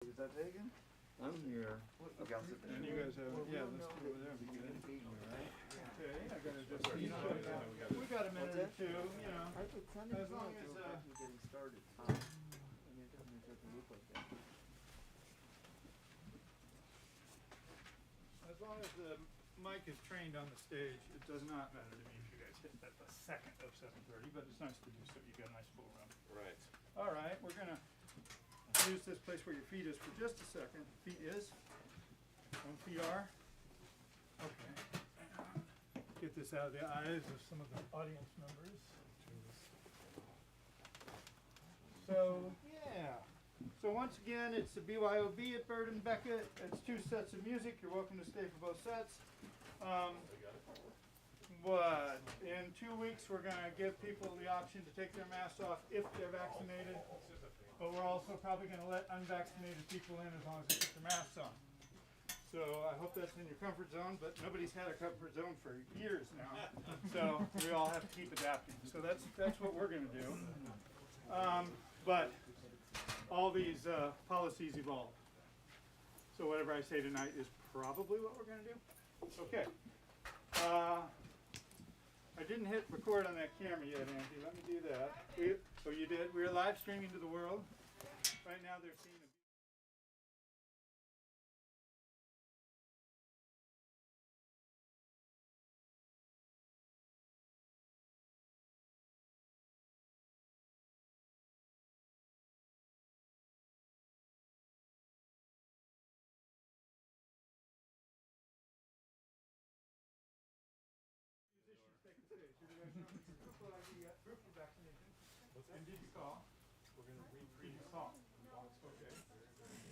Is that Hagen? I'm here. And you guys have, yeah, let's go over there. Be good. Okay, I gotta just, we got a minute or two, you know, as long as, Getting started. as long as the mic is trained on the stage, it does not matter to me if you guys hit at the second of 7:30, but it's nice to do so. You got a nice full run. Right. All right, we're gonna use this place where your feet is for just a second. Feet is, feet are. Okay. Get this out of the eyes of some of the audience members. So, yeah. So once again, it's the BYOB at Bird and Beckett. It's 2 sets of music. You're welcome to stay for both sets. But in 2 weeks, we're going to give people the option to take their masks off if they're vaccinated. But we're also probably going to let unvaccinated people in as long as they put their masks on. So I hope that's in your comfort zone, but nobody's had a comfort zone for years now. So we all have to keep adapting. So that's what we're going to do. But all these policies evolve. So whatever I say tonight is probably what we're going to do. Okay. I didn't hit record on that camera yet, Andy. Let me do that. So you did. We're live streaming to the world. Right now they're seeing a proof of vaccination. And did you call? We're going to did you call? Okay. We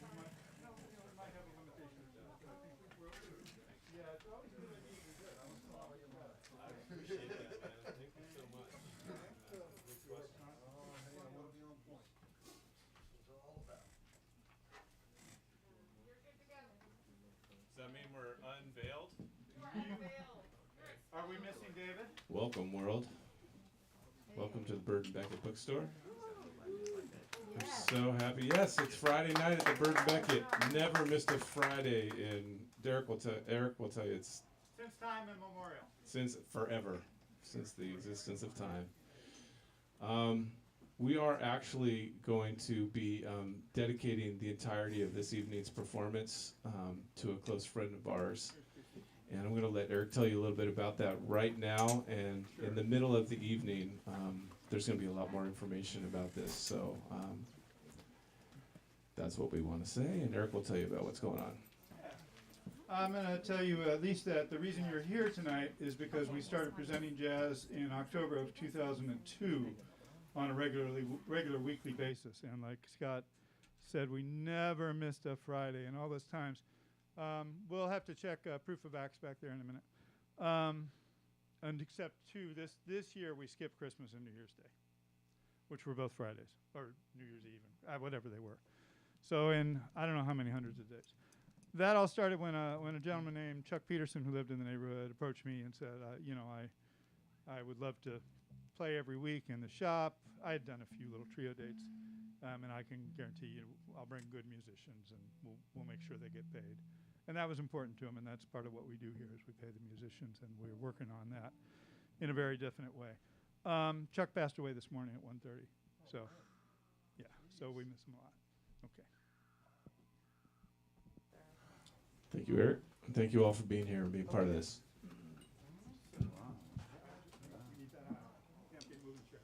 might have a limitation or two, but I think we're yeah, it's always going to be good. I don't know how you got it. I appreciate that, man. Thank you so much. Good question. Oh, hey, I want to be on point. That's what it's all about. Does that mean we're unveiled? Are we missing David? Welcome, world. Welcome to the Bird and Beckett bookstore. I'm so happy. Yes, it's Friday night at the Bird and Beckett. Never missed a Friday, and Eric will tell you it's Since time immemorial. since forever, since the existence of time. We are actually going to be dedicating the entirety of this evening's performance to a close friend of ours. And I'm going to let Eric tell you a little bit about that right now. And in the middle of the evening, there's going to be a lot more information about this. So that's what we want to say. And Eric will tell you about what's going on. I'm going to tell you at least that the reason you're here tonight is because we started presenting jazz in October of 2002 on a regular weekly basis. And like Scott said, we never missed a Friday in all those times. We'll have to check proof of vax back there in a minute. And except two, this year we skipped Christmas and New Year's Day, which were both Fridays, or New Year's Eve, whatever they were. So in, I don't know how many hundreds of days. That all started when a gentleman named Chuck Peterson, who lived in the neighborhood, approached me and said, I would love to play every week in the shop. I had done a few little trio dates, and I can guarantee you I'll bring good musicians, and we'll make sure they get paid. And that was important to him, and that's part of what we do here is we pay the musicians, and we're working on that in a very definite way. Chuck passed away this morning at 1:30, so yeah, so we miss him a lot. Okay. Thank you, Eric. And thank you all for being here and being part of this. Can't be moving chairs.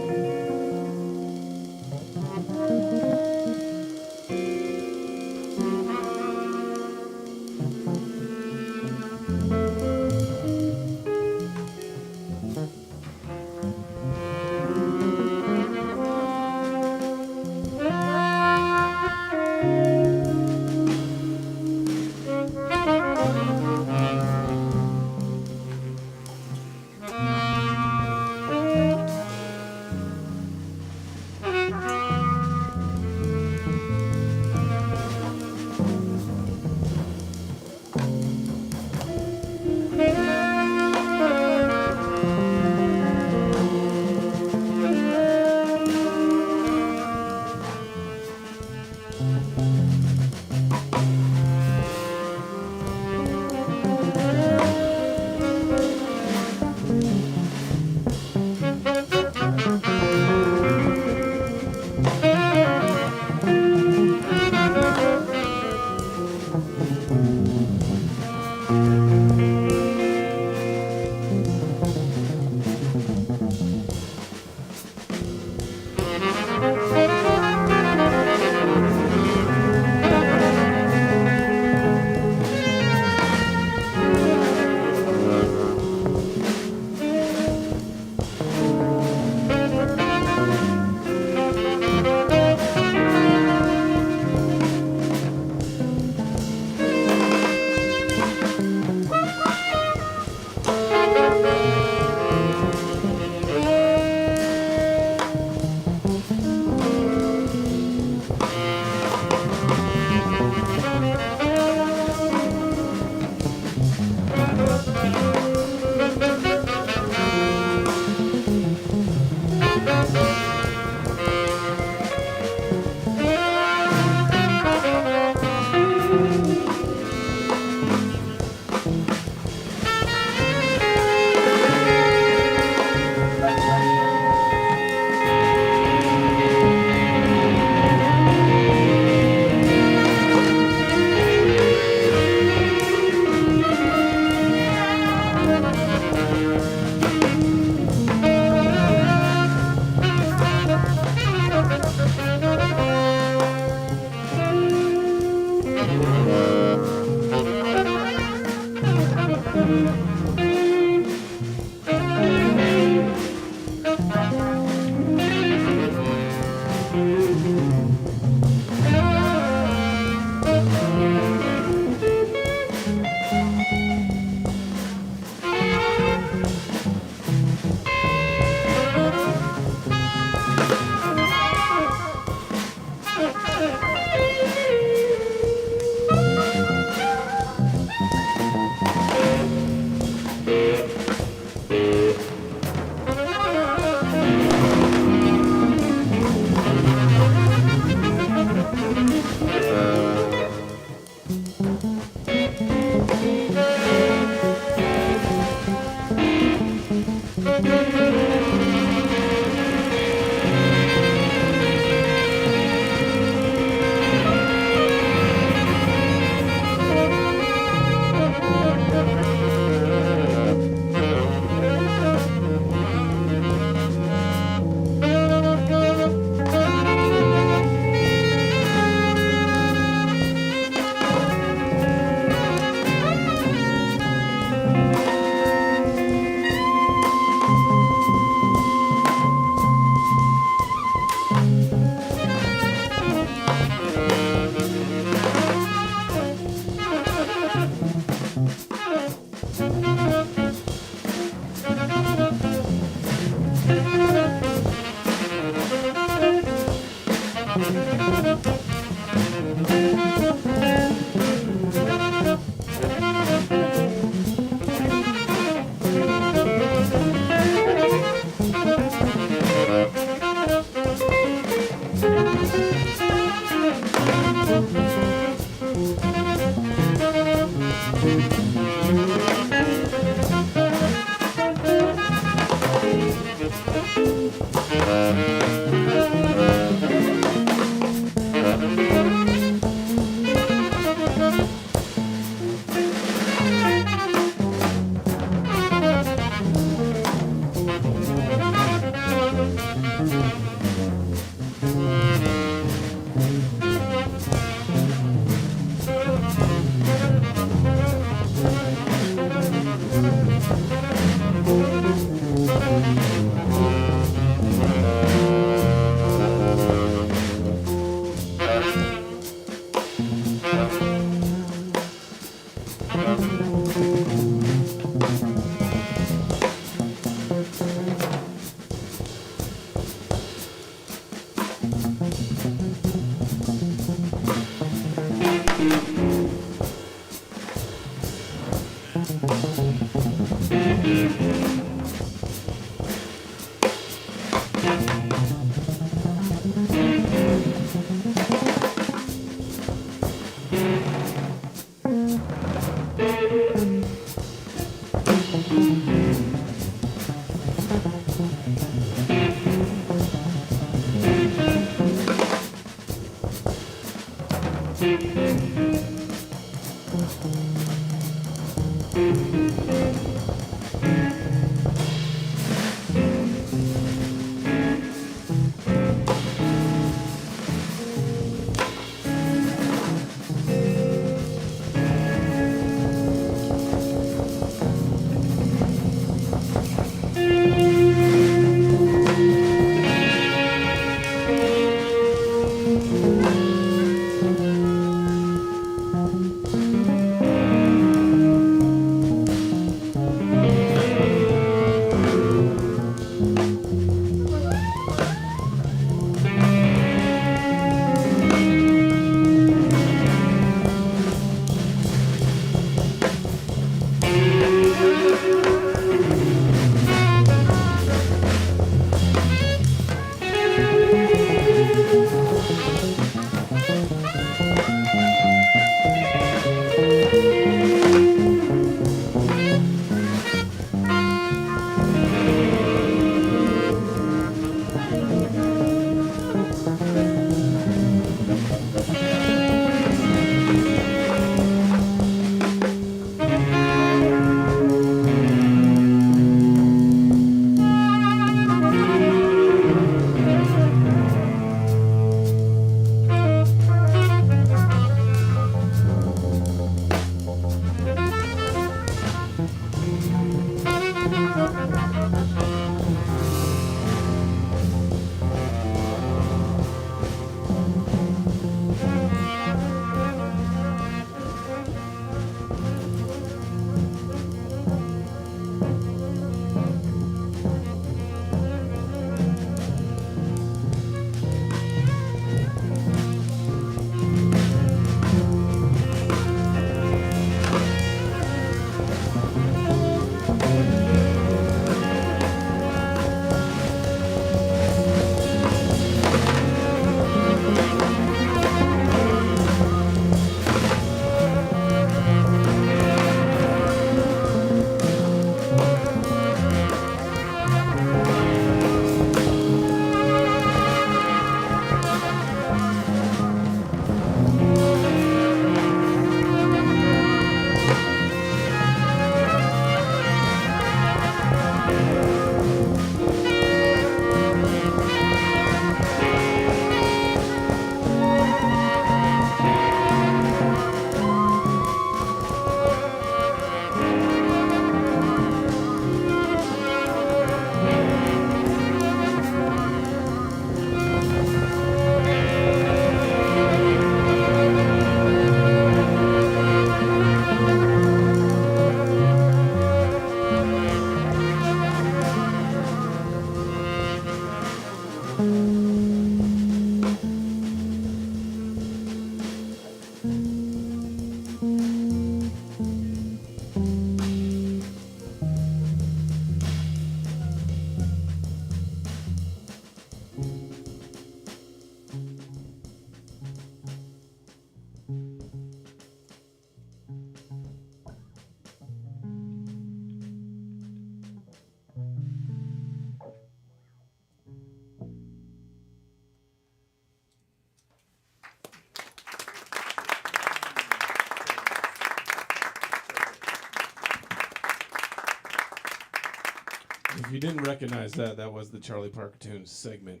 If you didn't recognize that, that was the Charlie Parker Tunes segment.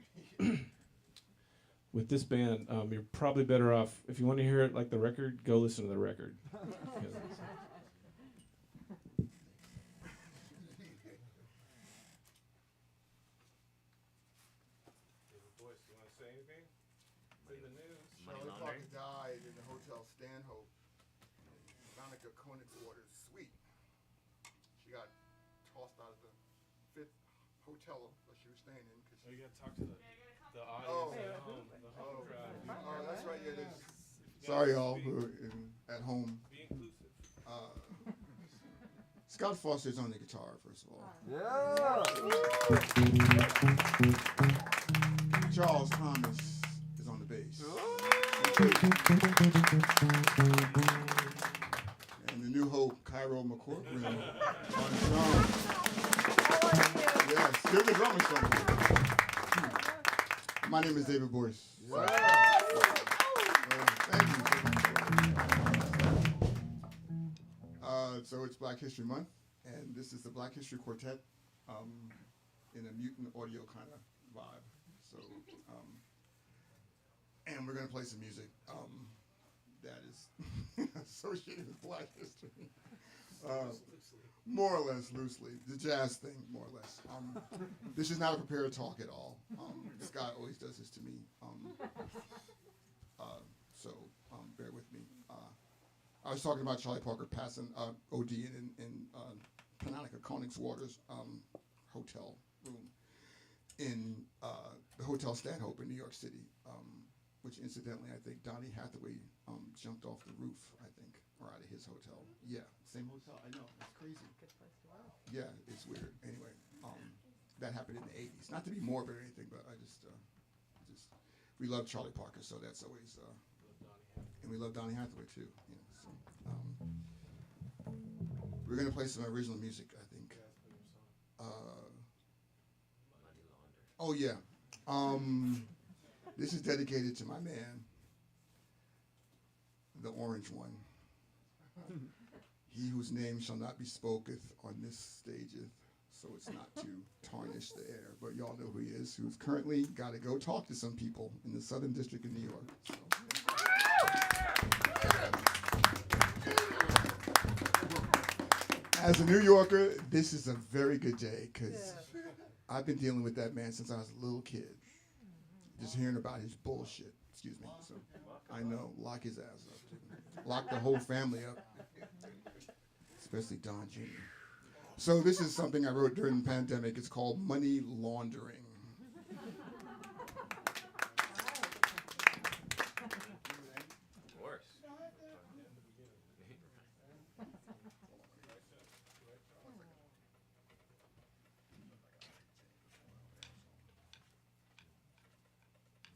With this band, you're probably better off, if you want to hear it like the record, go listen to the record. say anything? It's in the news. Charlie Parker died in the Hotel Stanhope, Monica Koenigswater's suite. She got tossed out of the 5th hotel that she was staying in. Oh, you gotta talk to the audience Oh. at home, the home crowd. Oh, that's right. Yeah, it is. Sorry, y'all who are at home. Be inclusive. Scott Foster's on the guitar, first of all. Yeah. Charles Thomas is on the bass. And the new hope, Cairo McCockran, on the drums. Yes, you're the drummer, son. My name is David Boyce. Thank you. So it's Black History Month, and this is the Black History Quartet in a Mutant audio kind of vibe. So, and we're gonna play some music that is associated with Black history, more or less loosely, the jazz thing, more or less. This is not a prepared talk at all. Scott always does this to me, so bear with me. I was talking about Charlie Parker passing OD in Monica Koenigswater's hotel room in the Hotel Stanhope in New York City, which incidentally I think Donny Hathaway jumped off the roof, I think, or out of his hotel. Yeah, same hotel. I know, it's crazy. Good place to work. Yeah, it's weird. Anyway, that happened in the 80s. Not to be morbid or anything, but I just we love Charlie Parker, so that's always, and we love Donny Hathaway too. You know, so, we're gonna play some original music, I think. Oh yeah. This is dedicated to my man, the orange one. He whose name shall not be spoketh on this stageth, so it's not to tarnish the air. But y'all know who he is, who's currently got to go talk to some people in the Southern District of New York. So, as a New Yorker, this is a very good day, because I've been dealing with that man since I was a little kid. Just hearing about his bullshit. Excuse me. So I know, lock his ass up. Lock the whole family up. Especially Don Jr. So this is something I wrote during the pandemic. It's called Money Laundering. Of course.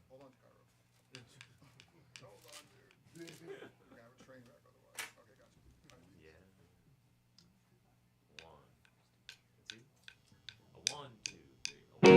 Hold on, Cairo. Hold on, dude. We're gonna have a train wreck otherwise. Okay, gotcha. Yeah. One, two. A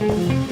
うん。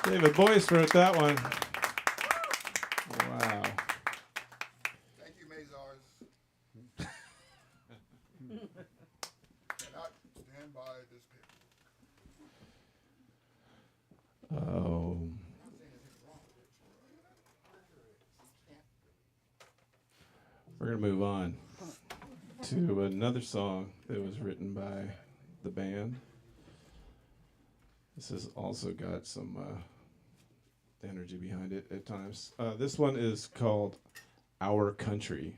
David Boyce wrote that one. Wow. Thank you, Mazars. Cannot stand by this paper. Oh. We're going to move on to another song that was written by the band. This has also got some energy behind it at times. This one is called Our Country.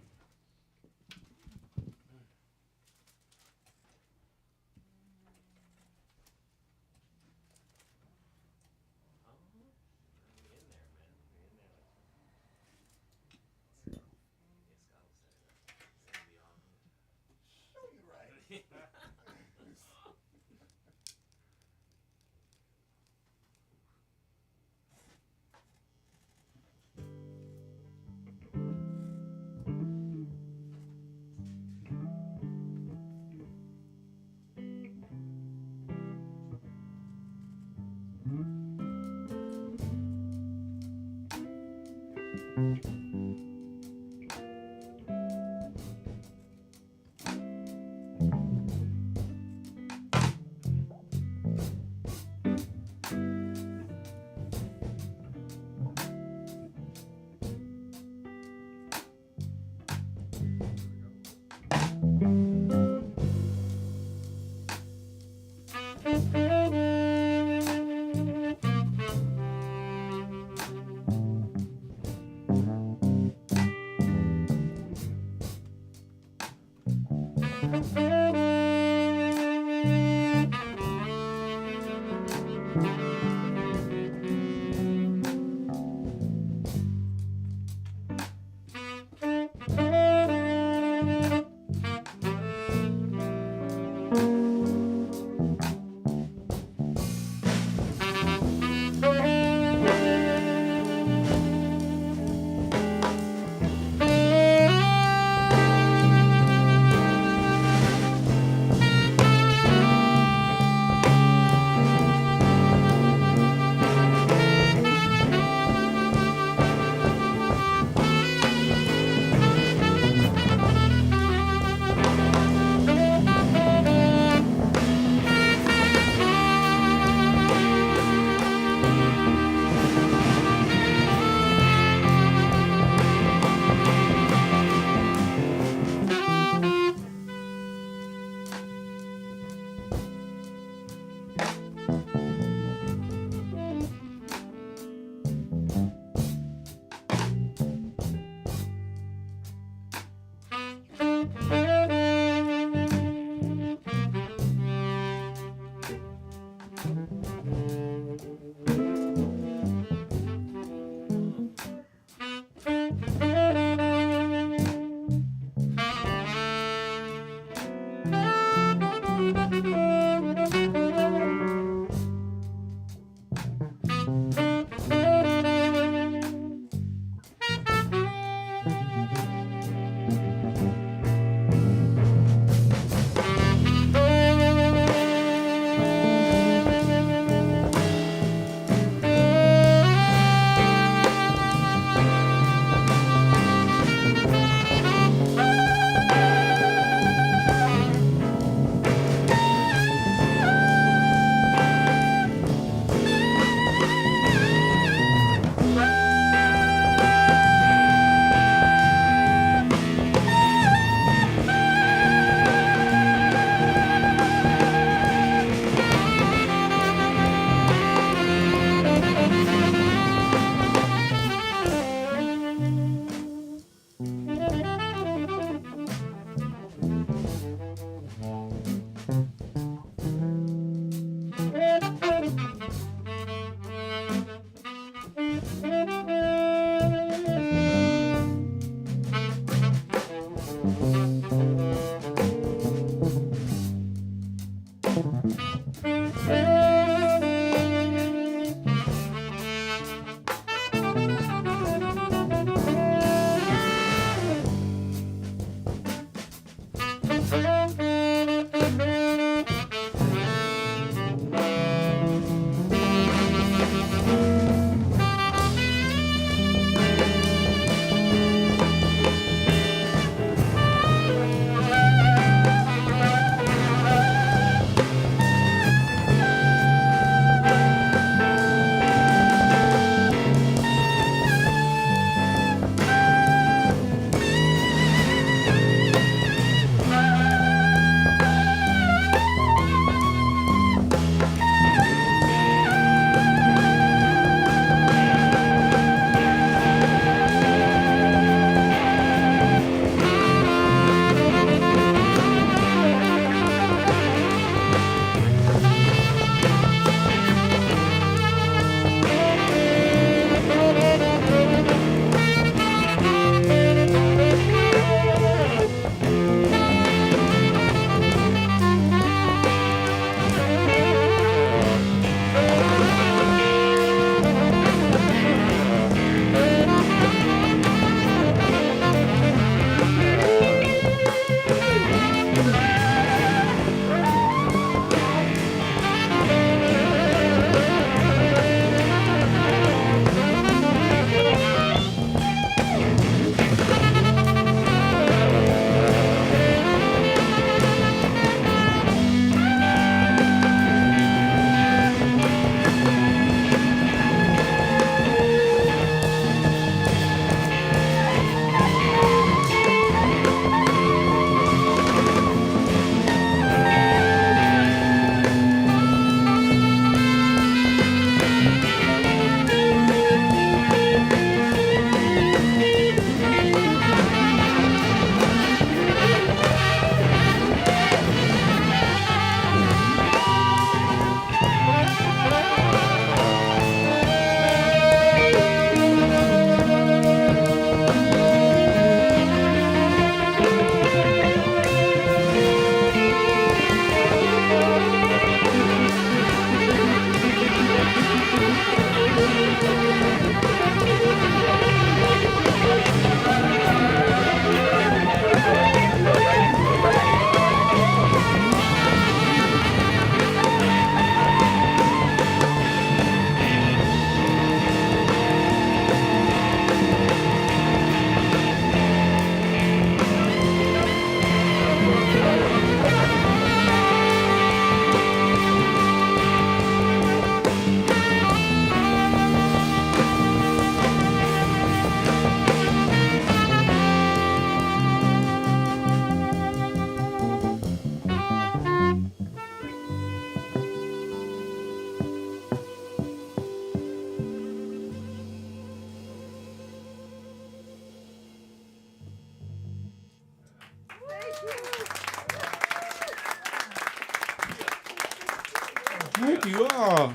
Thank you all.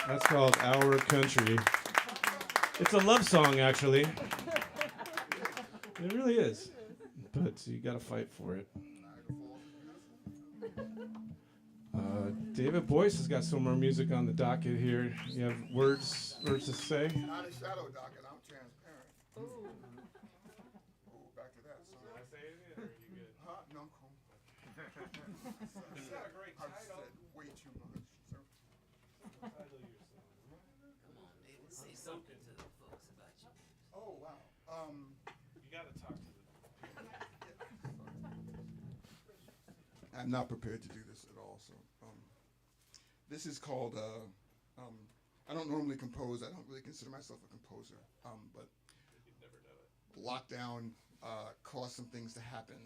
That's called Our Country. It's a love song, actually. It really is. But you gotta fight for it. David Boyce has got some more music on the docket here. You have words to say? Not a shadow docket, I'm transparent. Ooh, back to that song. Did I say anything, or are you good? Huh? No, I'm cool. It's got a great I've title. said way too much. So, Title your song. Come on, David, say something to the folks about you. oh, wow. You gotta talk to them. I'm not prepared to do this at all. So, this is called, I don't normally compose. I don't really consider myself a composer. But You've never done it. lockdown caused some things to happen.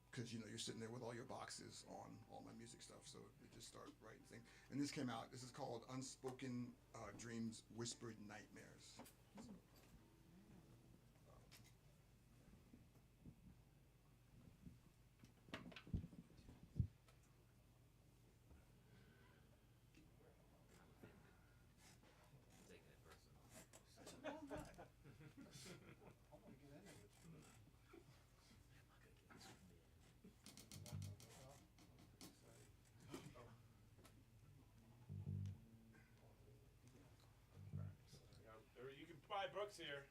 Because, you're sitting there with all your boxes on all my music stuff. So we just started writing things. And this came out. This is called Unspoken Dreams, Whispered Nightmares. Taking it personal. Or you can buy books here.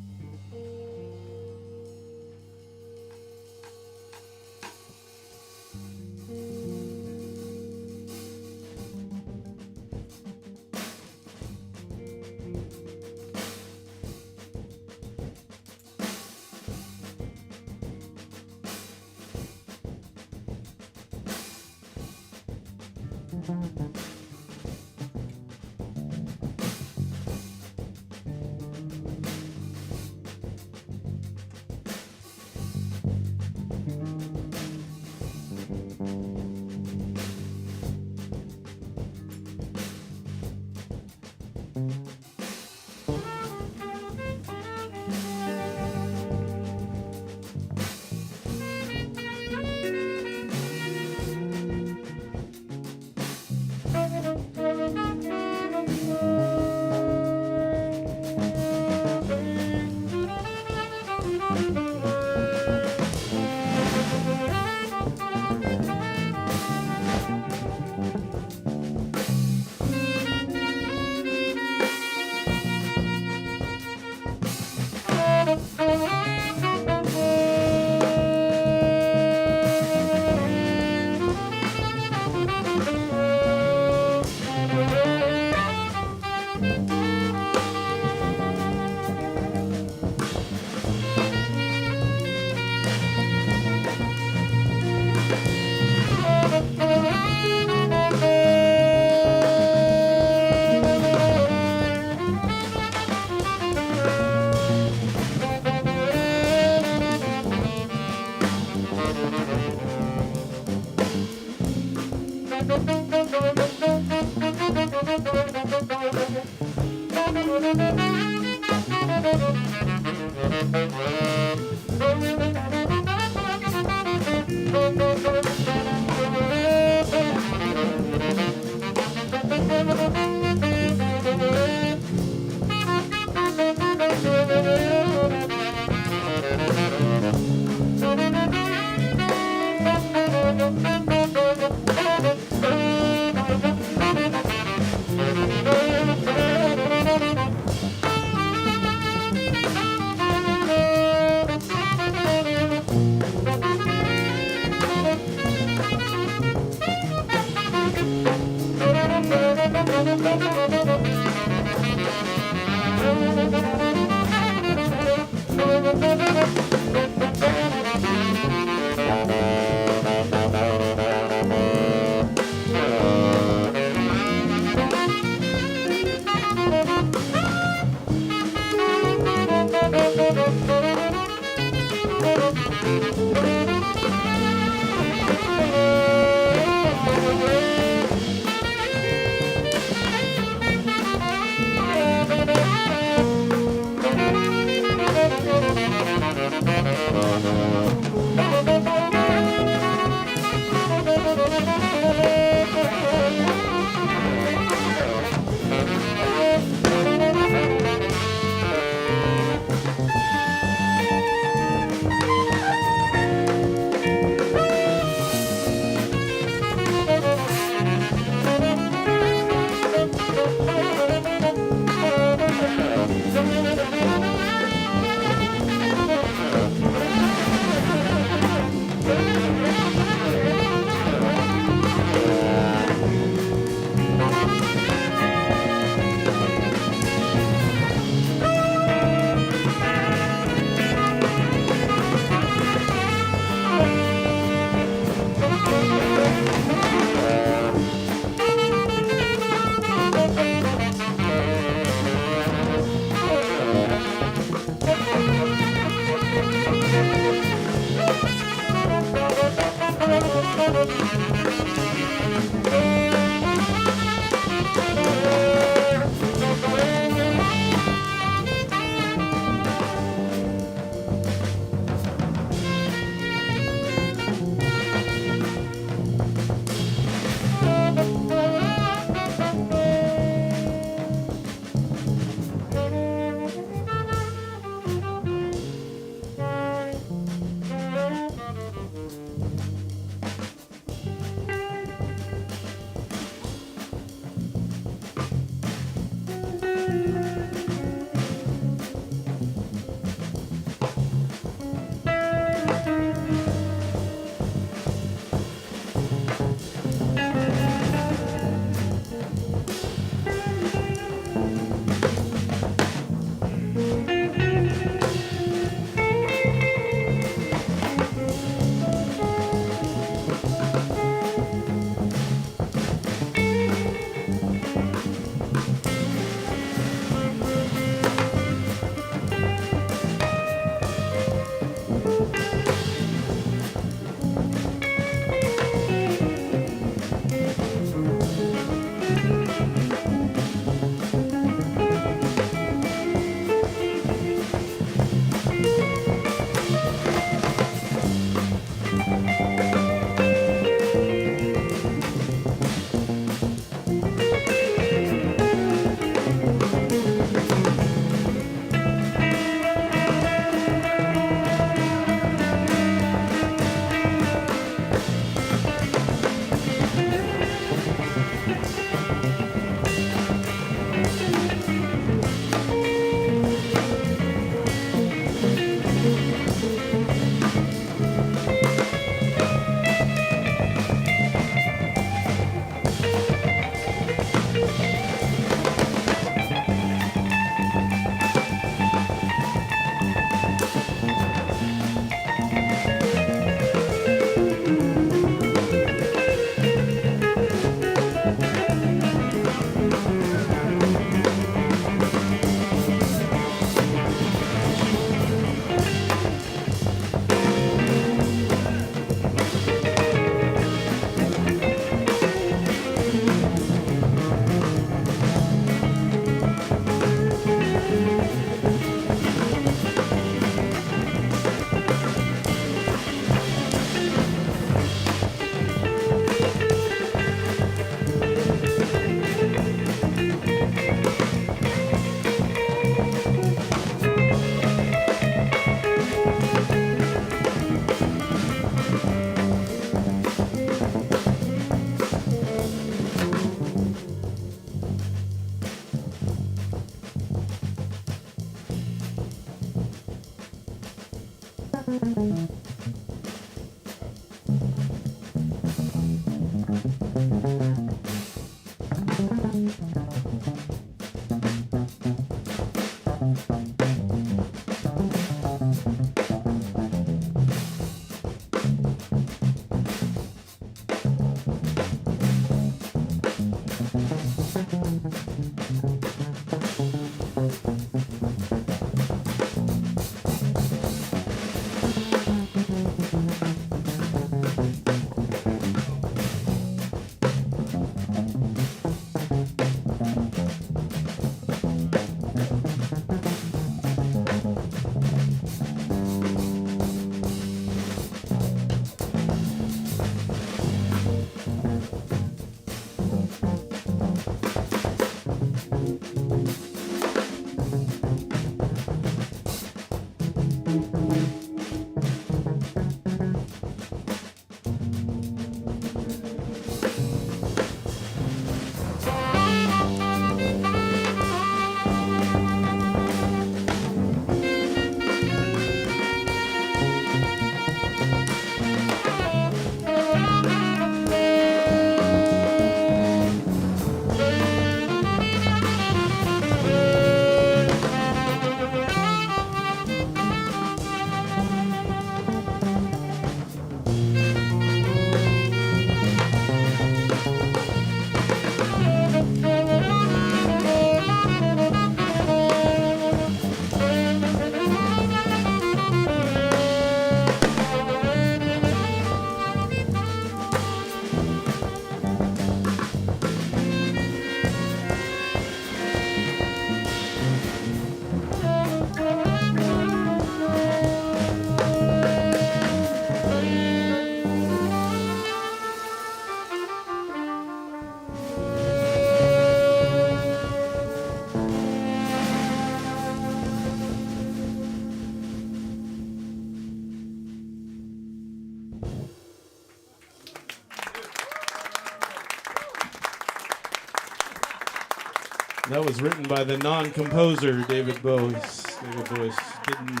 That was written by the non-composer, David Boyce. David Boyce didn't.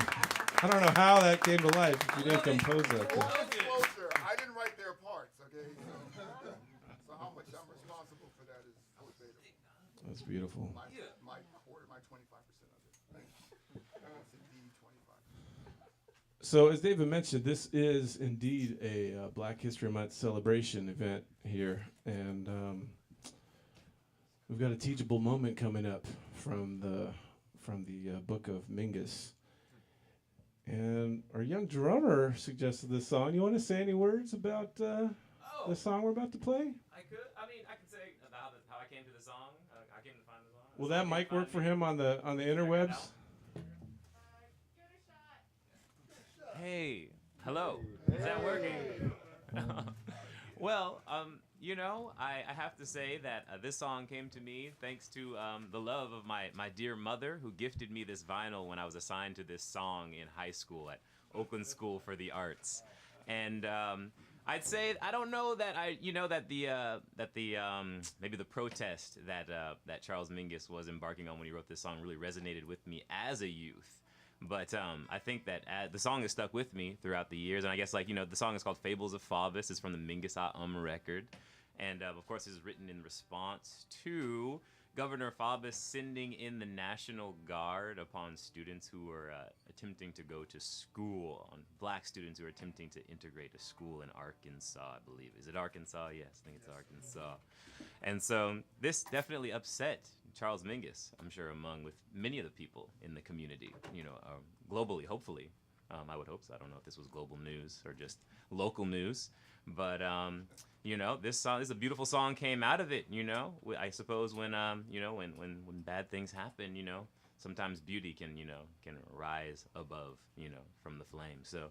I don't know how that came to life. He didn't compose that. Thing. Disclosure, I didn't write their parts, okay? So how much I'm responsible for that is verbatim. That's beautiful. My quarter, my 25% of it. It's indeed 25%. So as David mentioned, this is indeed a Black History Month celebration event here, and we've got a teachable moment coming up from the book of Mingus. And our young drummer suggested this song. You want to say any words about the song we're about to play? I could. I mean, I could say about how I came to the song. I came to find the song. Will that mic work for him on the interwebs? Hey, hello. Is that working? Well, I have to say that this song came to me thanks to the love of my dear mother, who gifted me this vinyl when I was assigned to this song in high school at Oakland School for the Arts. And I'd say I don't know that maybe the protest that Charles Mingus was embarking on when he wrote this song really resonated with me as a youth. But I think that the song has stuck with me throughout the years, and I guess the song is called "Fables of Faubus." It's from the Mingus record, and of course, it's written in response to Governor Faubus sending in the National Guard upon students who were attempting to go to school, on black students who were attempting to integrate a school in Arkansas, I believe. Is it Arkansas? Yes, I think it's Arkansas. And so this definitely upset Charles Mingus, I'm sure, with many of the people in the community, globally, hopefully. I would hope so. I don't know if this was global news or just local news. But, this song, this is a beautiful song came out of it, I suppose when bad things happen, sometimes beauty can rise above, from the flame. So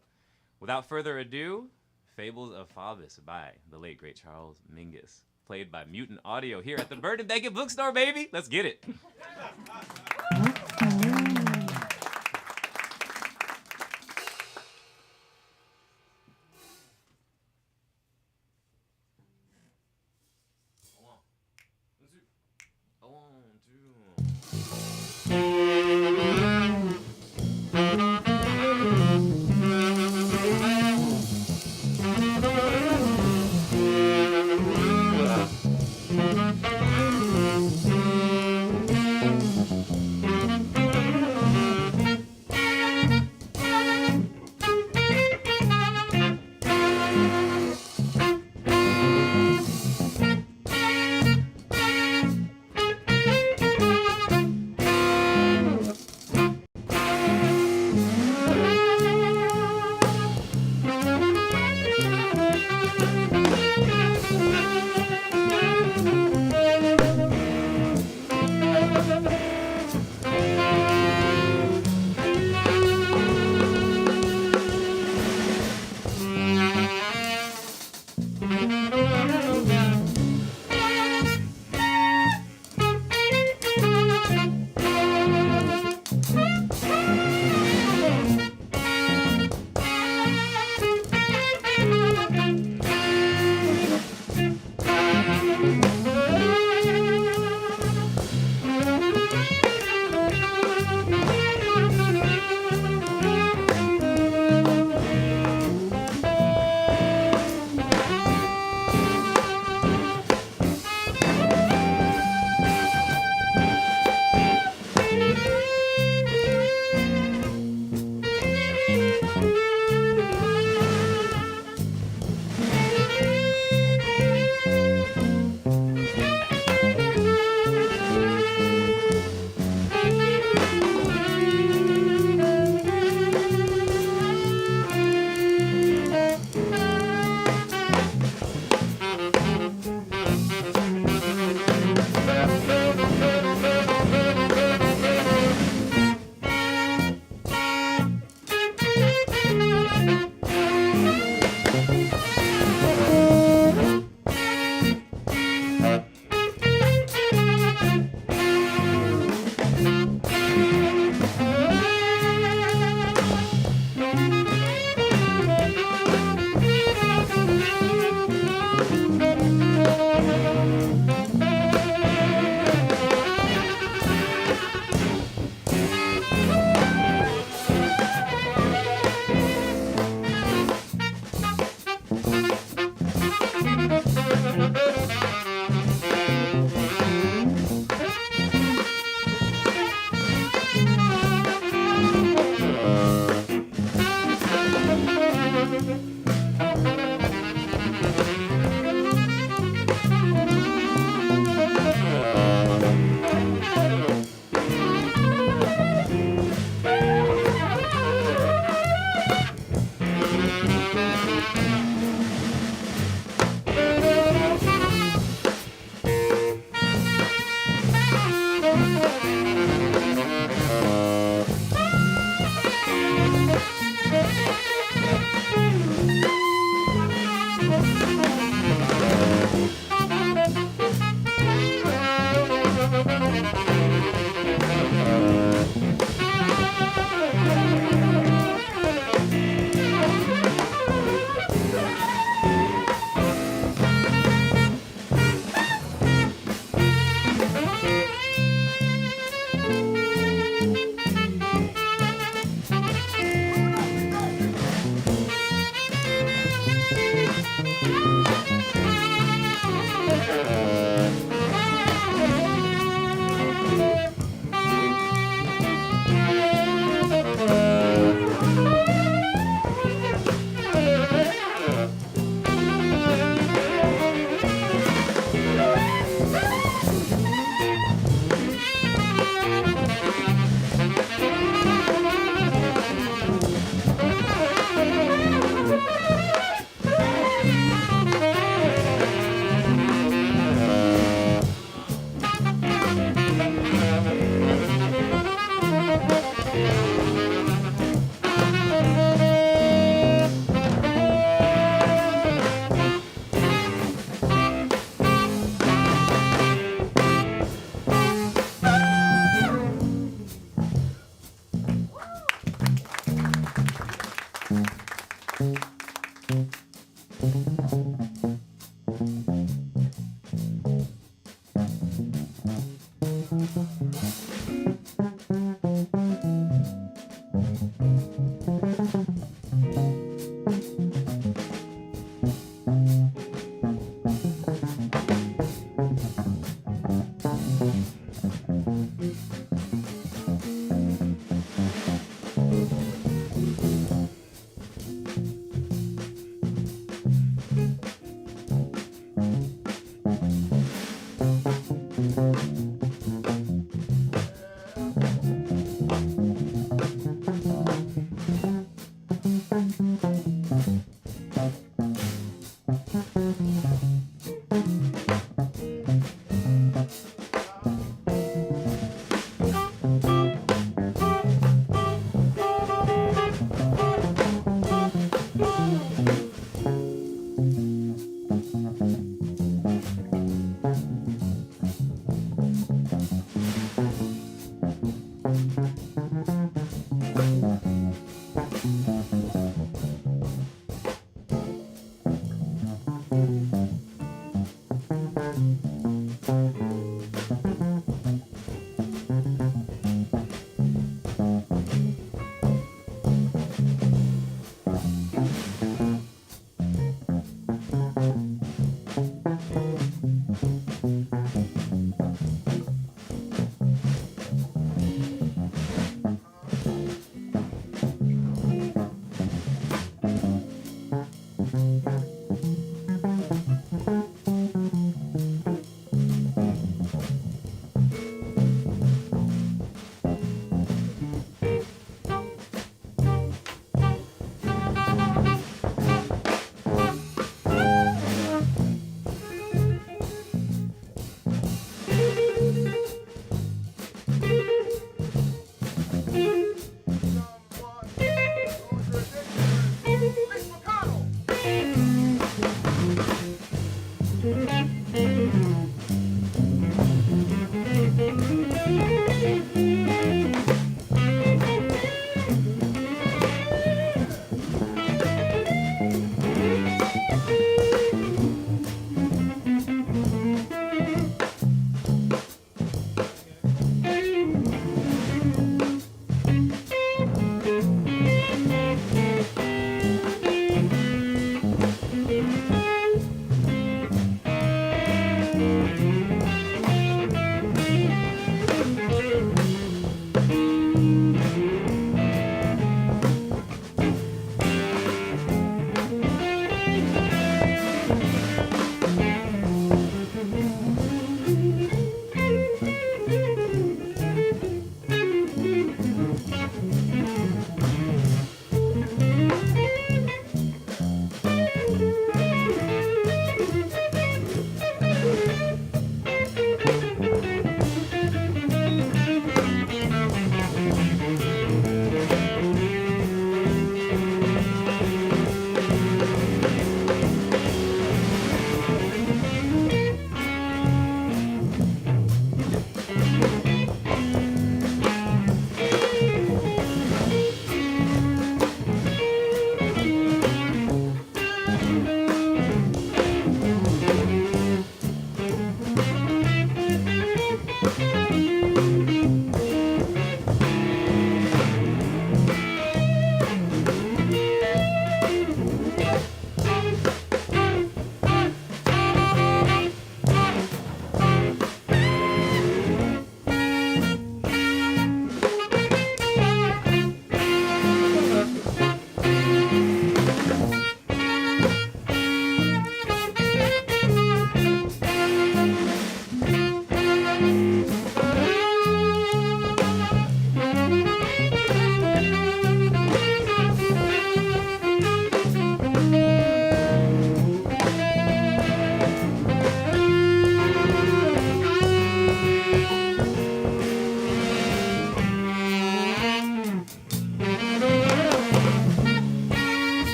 without further ado, Fables of Faubus by the late, great Charles Mingus, played by Mutant Audio here at the Bird and Beckett Bookstore, baby. Let's get it.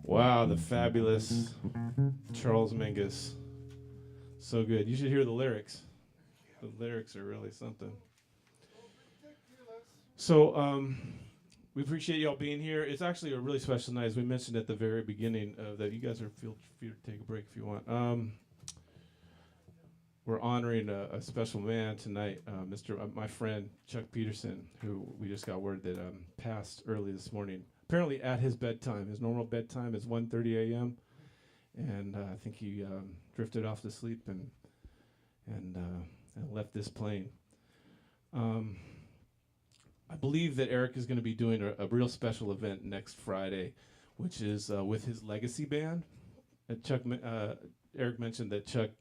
Wow, the fabulous Charles Mingus. So good. You should hear the lyrics. The lyrics are really something. So we appreciate y'all being here. It's actually a really special night, as we mentioned at the very beginning, that you guys are feel free to take a break if you want. We're honoring a special man tonight, my friend Chuck Peterson, who we just got word that passed early this morning. Apparently at his bedtime. His normal bedtime is 1:30 a.m. And I think he drifted off to sleep and left this plane. I believe that Eric is going to be doing a real special event next Friday, which is with his legacy band. Eric mentioned that Chuck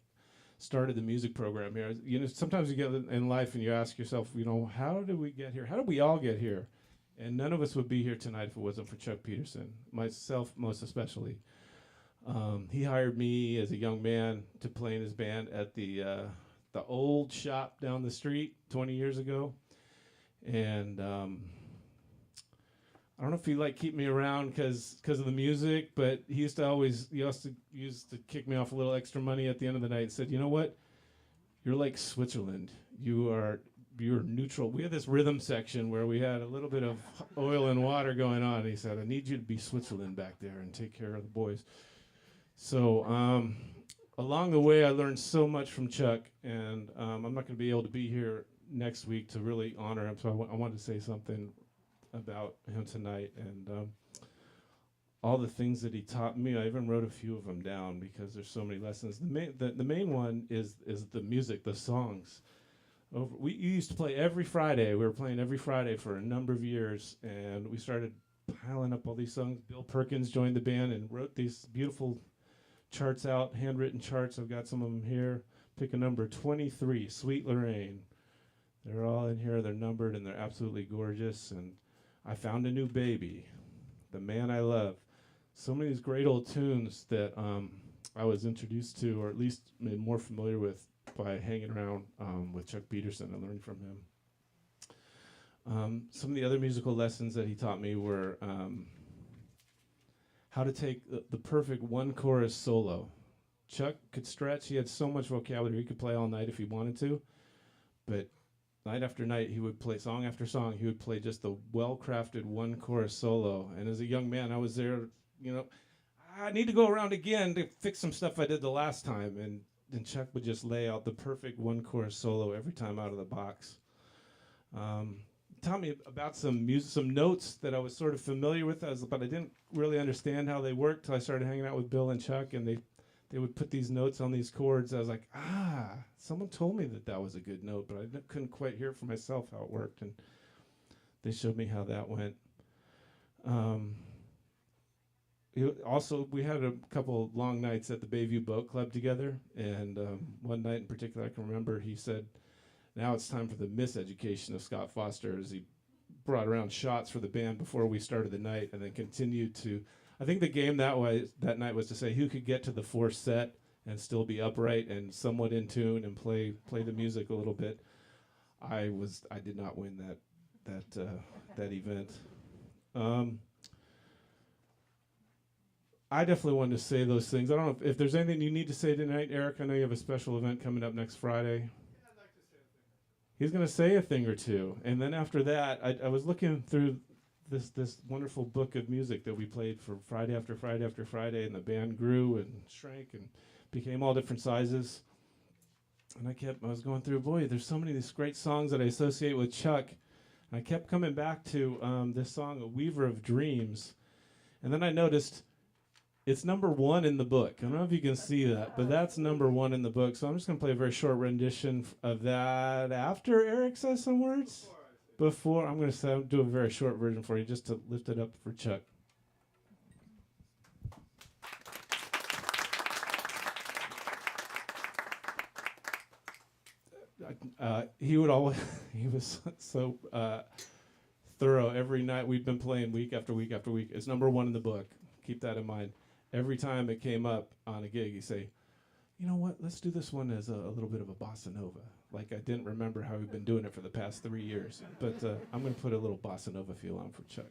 started the music program here. You know, sometimes you get in life and you ask yourself, you know, how did we get here? How did we all get here? And none of us would be here tonight if it wasn't for Chuck Peterson, myself most especially. He hired me as a young man to play in his band at the old shop down the street 20 years ago. And I don't know if he keep me around because of the music, but he used to kick me off a little extra money at the end of the night and said, you know what? You're like Switzerland. You're neutral. We had this rhythm section where we had a little bit of oil and water going on. He said, I need you to be Switzerland back there and take care of the boys. So along the way, I learned so much from Chuck, and I'm not going to be able to be here next week to really honor him. So I wanted to say something about him tonight and all the things that he taught me. I even wrote a few of them down because there's so many lessons. The main one is the music, the songs. We used to play every Friday. We were playing every Friday for a number of years, and we started piling up all these songs. Bill Perkins joined the band and wrote these beautiful charts out, handwritten charts. I've got some of them here. Pick a number 23, Sweet Lorraine. They're all in here. They're numbered, and they're absolutely gorgeous. And I Found a New Baby, The Man I Love. So many of these great old tunes that I was introduced to, or at least made more familiar with by hanging around with Chuck Peterson and learning from him. Some of the other musical lessons that he taught me were how to take the perfect one-chorus solo. Chuck could stretch. He had so much vocabulary. He could play all night if he wanted to. But night after night, he would play song after song. He would play just the well-crafted one-chorus solo. And as a young man, I was there, you know, I need to go around again to fix some stuff I did the last time. And Chuck would just lay out the perfect one-chorus solo every time out of the box. Taught me about some notes that I was sort of familiar with, but I didn't really understand how they worked till I started hanging out with Bill and Chuck, and they would put these notes on these chords. I was like, someone told me that was a good note, but I couldn't quite hear it for myself how it worked, and they showed me how that went. Also, we had a couple long nights at the Bayview Boat Club together, and one night in particular I can remember he said, now it's time for the miseducation of Scott Foster, as he brought around shots for the band before we started the night, and then continued to, I think the game that night was to say who could get to the fourth set and still be upright and somewhat in tune and play the music a little bit. I did not win that event. I definitely wanted to say those things. I don't know if there's anything you need to say tonight, Eric. I know you have a special event coming up next Friday. He's going to say a thing or two. And then after that, I was looking through this wonderful book of music that we played for Friday after Friday after Friday, and the band grew and shrank and became all different sizes. And I was going through, boy, there's so many of these great songs that I associate with Chuck. And I kept coming back to this song, A Weaver of Dreams. And then I noticed it's number 1 in the book. I don't know if you can see that, but that's number 1 in the book. So I'm just going to play a very short rendition of that after Eric says some words. Before I'm going to do a very short version for you just to lift it up for Chuck. He was so thorough every night. We've been playing week after week after week. It's number 1 in the book. Keep that in mind. Every time it came up on a gig, he'd say, you know what, let's do this one as a little bit of a bossa nova. Like I didn't remember how we've been doing it for the past 3 years. But I'm going to put a little bossa nova feel on for Chuck.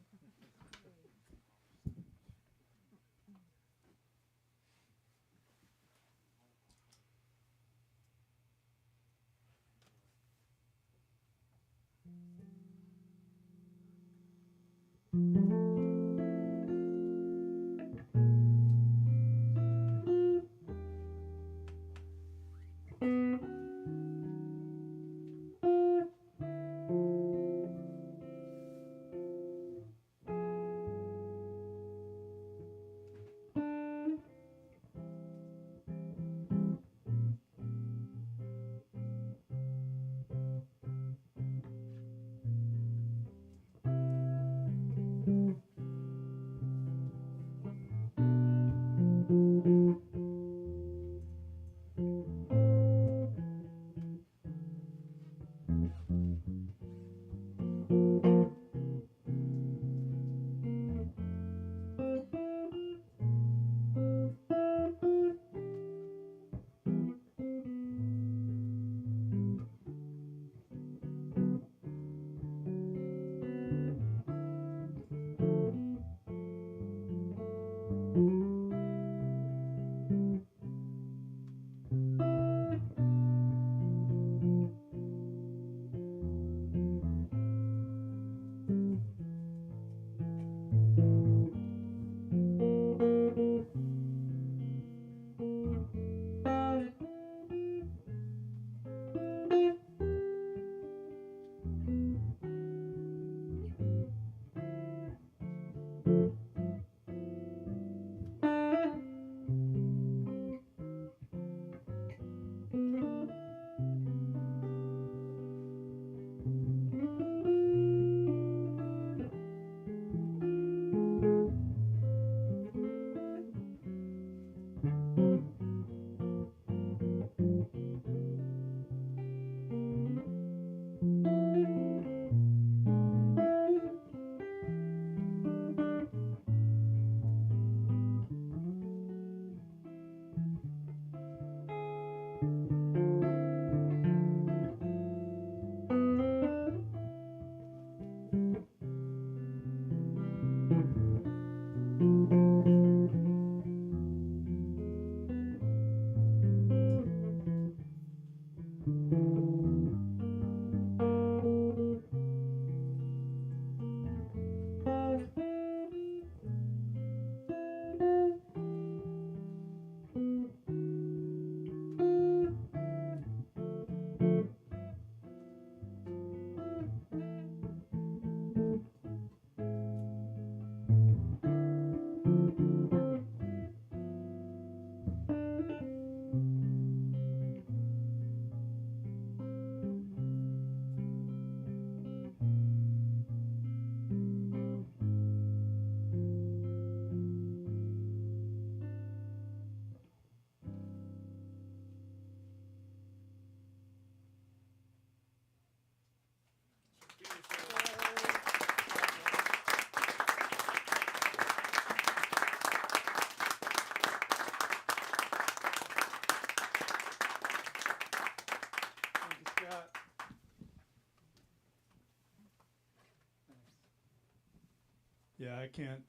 Yeah, I can't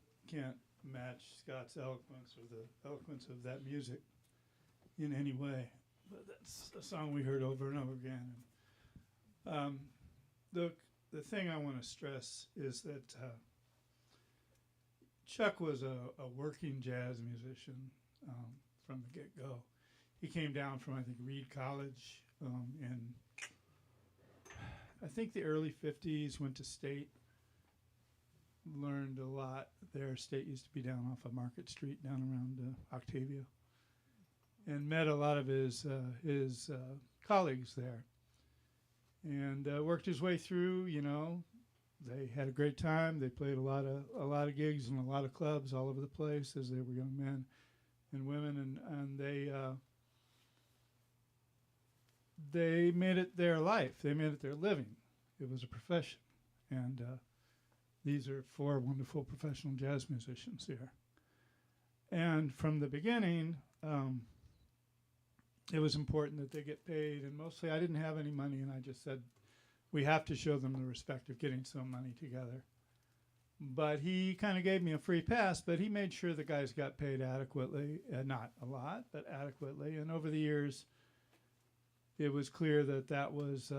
match Scott's eloquence or the eloquence of that music in any way. But that's a song we heard over and over again. The thing I want to stress is that Chuck was a working jazz musician from the get-go. He came down from, I think, Reed College in, I think, the early 50s, went to State, learned a lot there. State used to be down off of Market Street, down around Octavia, and met a lot of his colleagues there, and worked his way through. You know, they had a great time. They played a lot of gigs in a lot of clubs all over the place as they were young men and women, and they made it their life. They made it their living. It was a profession, and these are 4 wonderful professional jazz musicians here. And from the beginning, it was important that they get paid. And mostly I didn't have any money, and I just said, we have to show them the respect of getting some money together. But he kind of gave me a free pass, but he made sure the guys got paid adequately. Not a lot, but adequately. And over the years, it was clear that was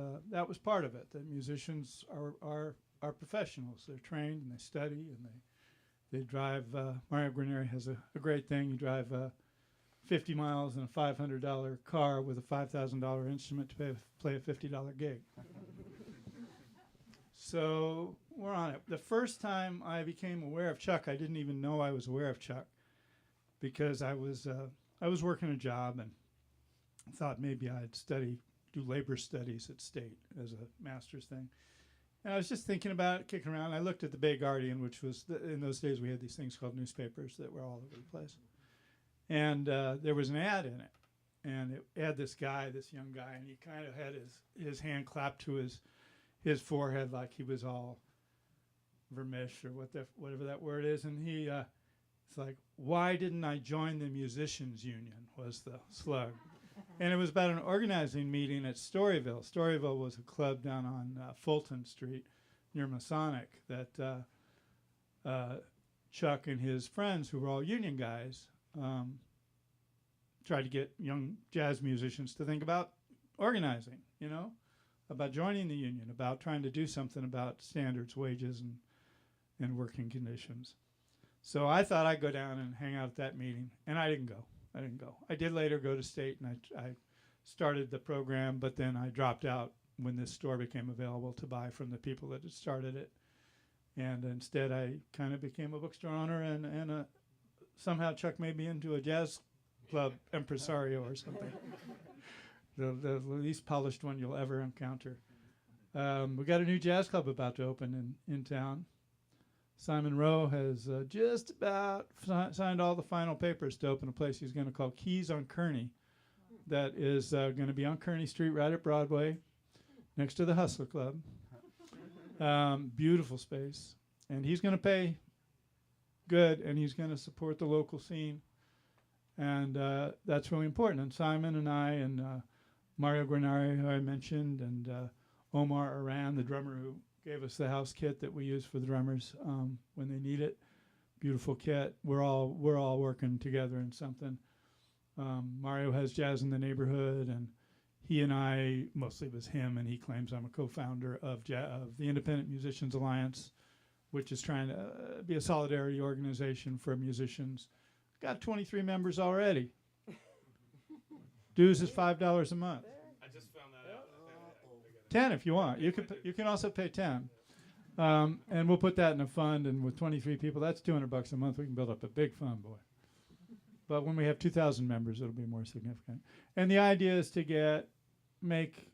part of it, that musicians are professionals. They're trained and they study and they drive. Mario Guarneri has a great thing. You drive 50 miles in a $500 car with a $5,000 instrument to play a $50 gig. So we're on it. The first time I became aware of Chuck, I didn't even know I was aware of Chuck, because I was working a job and thought maybe I'd do labor studies at State as a master's thing. And I was just thinking about it, kicking around. I looked at the Bay Guardian, which was, in those days we had these things called newspapers that were all over the place. And there was an ad in it. And it had this young guy, and he kind of had his hand clapped to his forehead like he was all vermish or whatever that word is. And it's like, why didn't I join the musicians union, was the slug. And it was about an organizing meeting at Storyville. Storyville was a club down on Fulton Street near Masonic that Chuck and his friends, who were all union guys, tried to get young jazz musicians to think about organizing, about joining the union, about trying to do something about standards, wages, and working conditions. So I thought I'd go down and hang out at that meeting, and I didn't go. I did later go to State, and I started the program, but then I dropped out when this store became available to buy from the people that had started it. And instead, I kind of became a bookstore owner, and somehow Chuck made me into a jazz club impresario or something. the least polished one you'll ever encounter. We got a new jazz club about to open in town. Simon Rowe has just about signed all the final papers to open a place he's going to call Keys on Kearney. That is going to be on Kearney Street, right at Broadway, next to the Hustler Club. Beautiful space. And he's going to pay good, and he's going to support the local scene. And that's really important. And Simon and I and Mario Guarneri, who I mentioned, and Omar Aran, the drummer who gave us the house kit that we use for the drummers when they need it. Beautiful kit. We're all working together in something. Mario has Jazz in the Neighborhood, and he and I, mostly it was him, and he claims I'm a co-founder of the Independent Musicians Alliance, which is trying to be a solidarity organization for musicians. Got 23 members already. Dues is $5 a month. I just found that out. 10 if you want. You can also pay 10. And we'll put that in a fund, and with 23 people, that's $200 a month. We can build up a big fund, boy. But when we have 2,000 members, it'll be more significant. And the idea is to make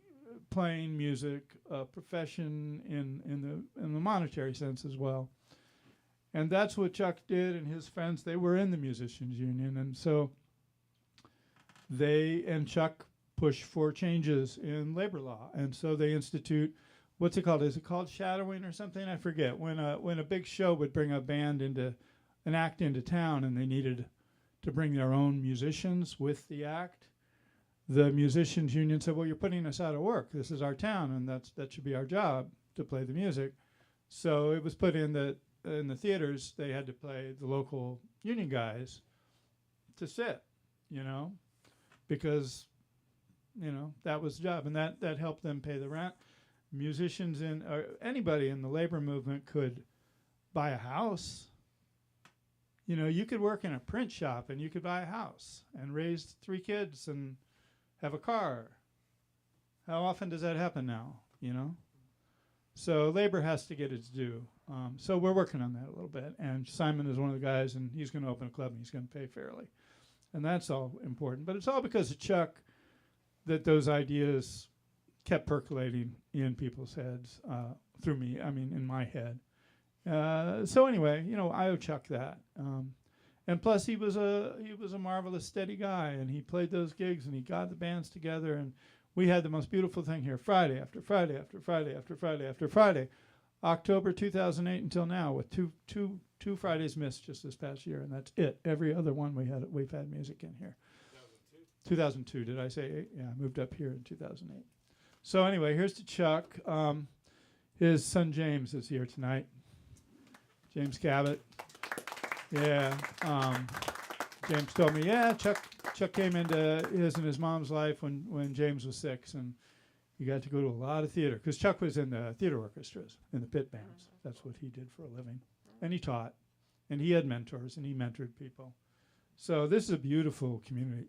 playing music a profession in the monetary sense as well. And that's what Chuck did, and his friends. They were in the musicians union, and so Chuck push for changes in labor law, and so they institute, what's it called? Is it called shadowing or something? I forget. When a big show would bring a band an act into town, and they needed to bring their own musicians with the act, the musicians union said, "Well, you're putting us out of work. This is our town, and that should be our job to play the music." So it was put in that in the theaters, they had to play the local union guys to sit, you know, because, you know, that was the job. And that helped them pay the rent. Musicians or anybody in the labor movement could buy a house. You know, you could work in a print shop and you could buy a house and raise 3 kids and have a car. How often does that happen now, you know? So labor has to get its due. So we're working on that a little bit. And Simon is one of the guys, and he's going to open a club, and he's going to pay fairly. And that's all important. But it's all because of Chuck that those ideas kept percolating in people's heads through me, I mean, in my head. So anyway, you know, I owe Chuck that. And plus, he was a marvelous, steady guy, and he played those gigs, and he got the bands together, and we had the most beautiful thing here, Friday after Friday after Friday after Friday after Friday, October 2008 until now, with two Fridays missed just this past year, and that's it. Every other one we've had music in here. 2002, did I say 8? Yeah, I moved up here in 2008. So anyway, here's to Chuck. His son James is here tonight. James Cabot. Yeah. James told me, yeah, Chuck came into his and his mom's life when James was 6, and he got to go to a lot of theater, because Chuck was in the theater orchestras, in the pit bands. That's what he did for a living. And he taught, and he had mentors, and he mentored people. So this is a beautiful community.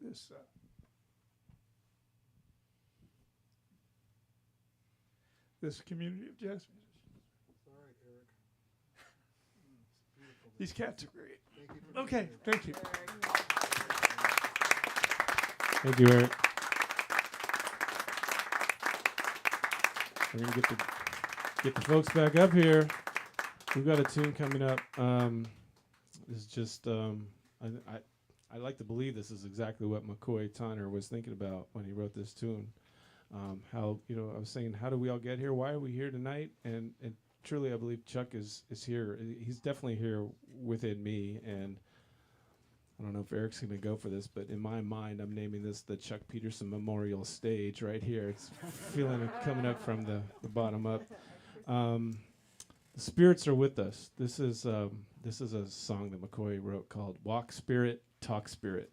This community of jazz musicians. Sorry, Eric. These cats are great. Thank you for Okay, thank you. Thank you, Eric. We're gonna get the folks back up here. We've got a tune coming up. It's just I like to believe this is exactly what McCoy Tyner was thinking about when he wrote this tune. How, you know, I was saying, how do we all get here? Why are we here tonight? And truly, I believe Chuck is here. He's definitely here within me, and I don't know if Eric's going to go for this, but in my mind, I'm naming this the Chuck Peterson Memorial Stage right here. It's feeling it coming up from the bottom up. The spirits are with us. This is a song that McCoy wrote called "Walk Spirit, Talk Spirit."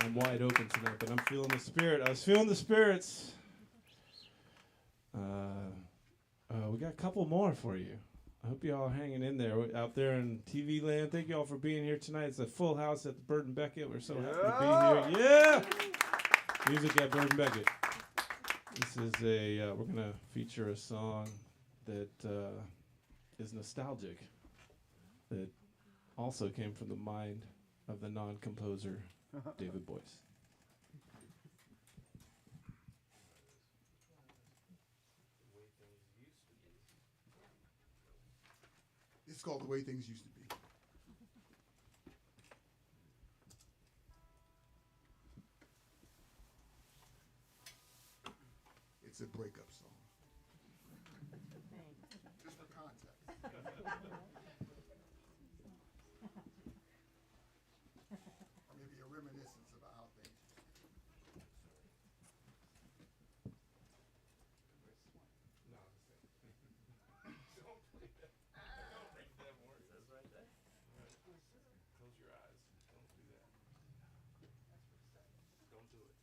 I'm wide open tonight, but I'm feeling the spirit. I was feeling the spirits. We got a couple more for you. I hope you all are hanging in there out there in TV land. Thank you all for being here tonight. It's a full house at the Bird and Beckett. We're so happy to be here. Yeah! Music at Bird and Beckett. This is we're going to feature a song that is nostalgic, that also came from the mind of the non-composer, David Boyce. It's called The Way Things Used to Be. It's a breakup song. Just for context. Or maybe a reminiscence about how things used to be. Close your eyes. Don't do that. Don't do it.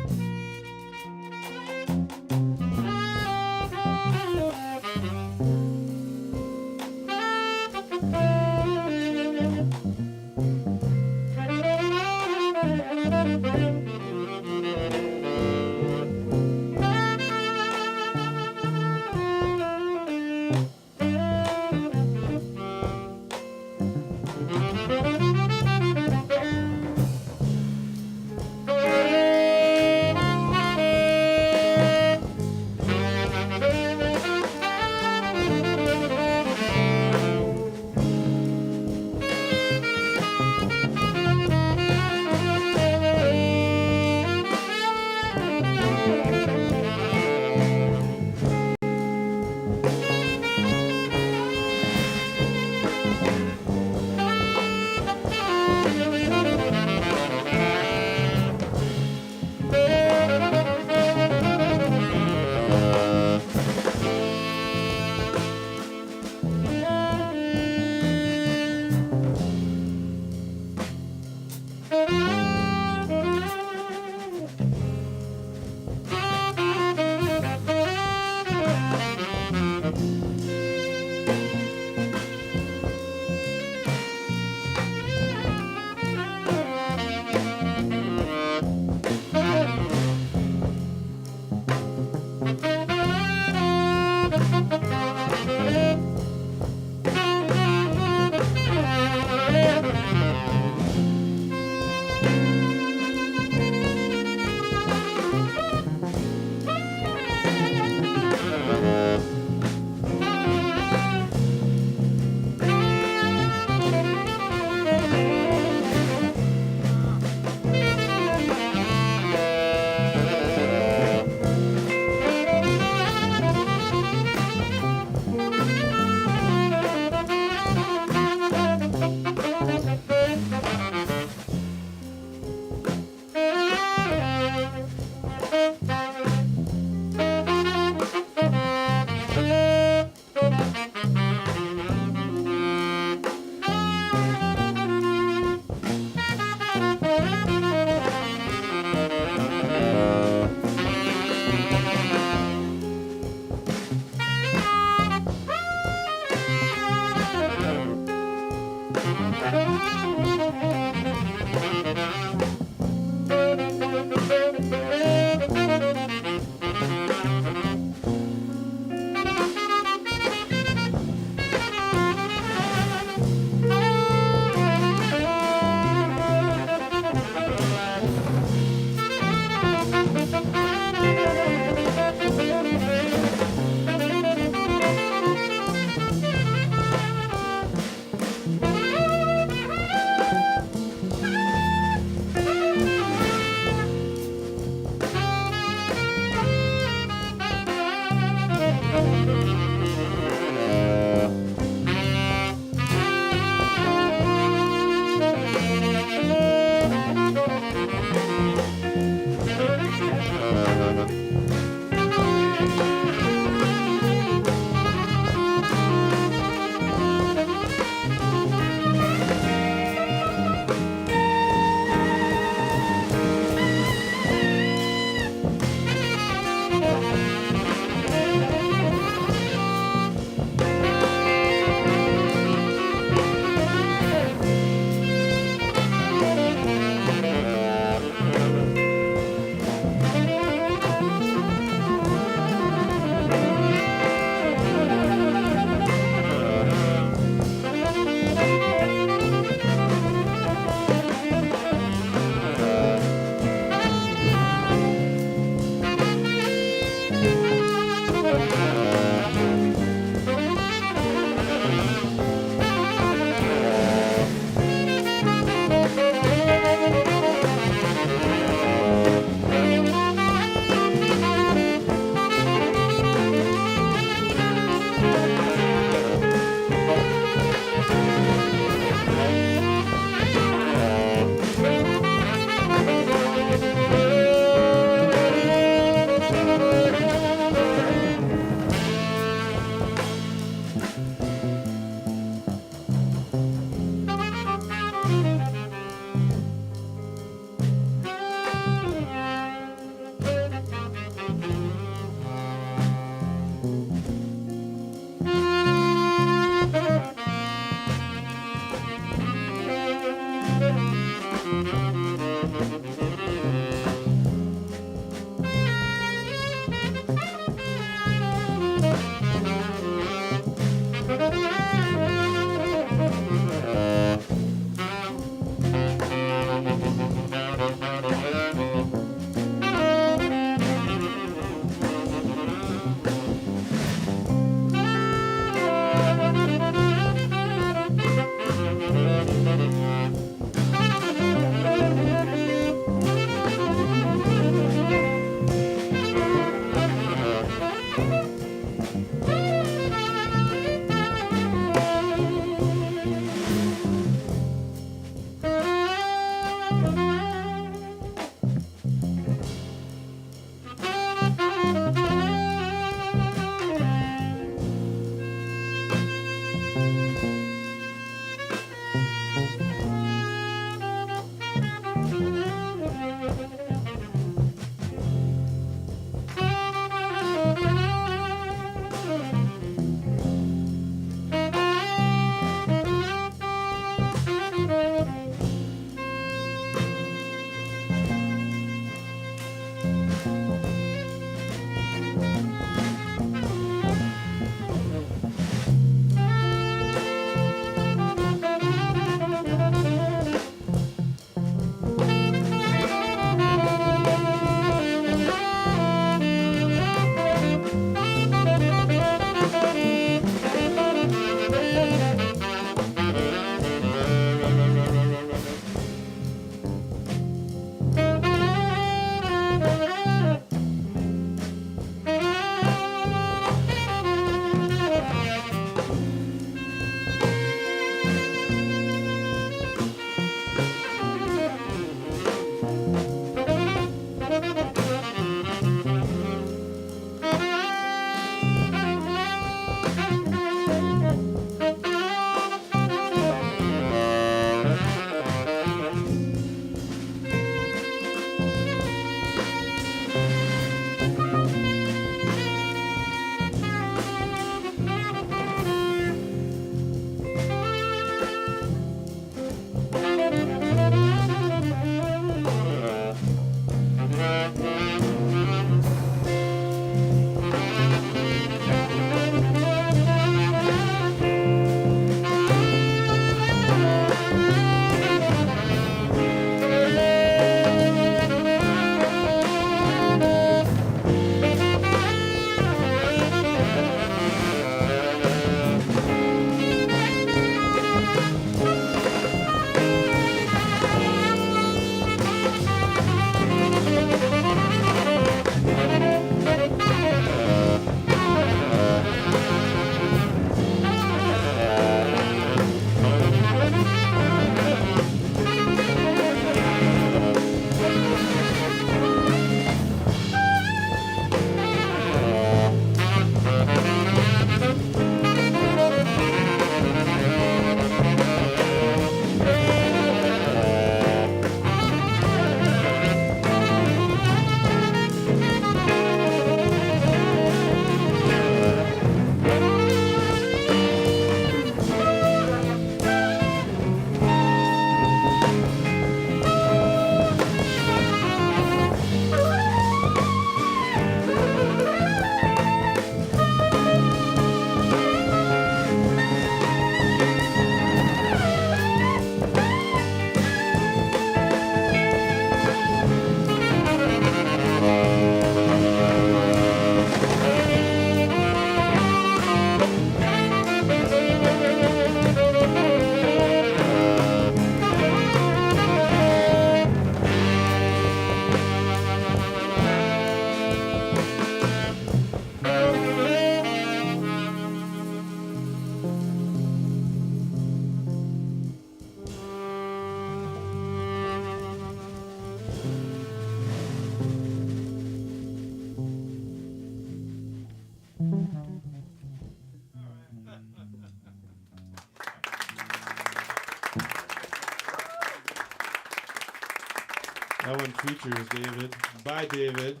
That one features David, by David,